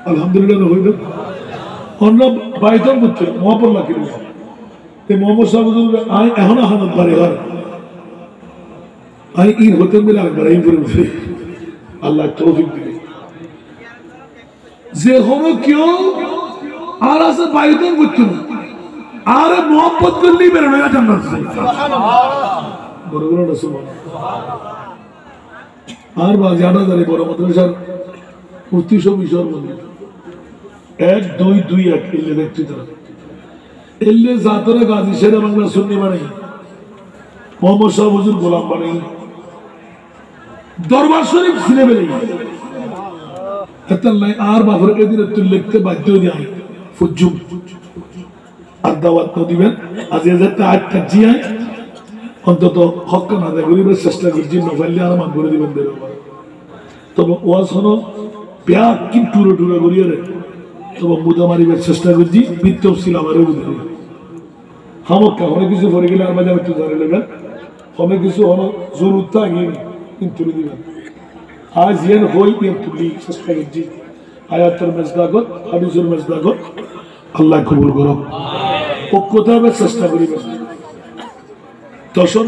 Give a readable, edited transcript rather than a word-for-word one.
আলহামদুলিল্লাহ হইল অন্য বাইতন করতে মহাপর লাগিল মোহাম্মদ সাহেব আই এখন আহানত বাড়ি হয় আই ঈদ হতে মিলে একবার এই করে উঠে আল্লাহ তৌফিক দিবে যে হলো কেউ আর আছে বাইতন করতে আর মোহাম্মদ করলেই বেরোনো জান্নাত বড় বড় রসুল আর বাজে ৮,০০০ বড় মাদ্রাসার মূর্তি সব ঈশ্বর মন্দির ১ ২ ২ ১ এলে দেখছি তারা এলে জাতরা গাজী সেরা বাংলা সুন্নি বানাই মোহাম্মদ শাহ হুজুর গোলাম বানাই দরবার শরীফ ছিনে বেলে আর বাফর এদিন একটু লিখতে বাধ্য যায় ফুজুম আর দাওয়াত দিবেন আজ এজাতে ৮টা জিয়ায় অন্তত হক না দেয় গরিবের চেষ্টা করছি নফাইলে আর মান করে দিবেন তবে ওয়াজ হলো ব্যাগ কি টুরো টুরো করিয়ে রে তবে মুদা মারিবার চেষ্টা করছি বৃত্তও ছিল আমারও বুঝে হামক্কা অনেক কিছু পরে গেলে আর মাঝে একটু ধরে নেবেন অনেক কিছু হলো জরুরত আগিয়ে তুলে দিবেন আজ ইয়ান হই তুলি চেষ্টা করছি আয়াতের মেজদাগত হাদিসের মেজদাগত আল্লাহ কবুল করো ও কোথাও চেষ্টা করিবেন দর্শন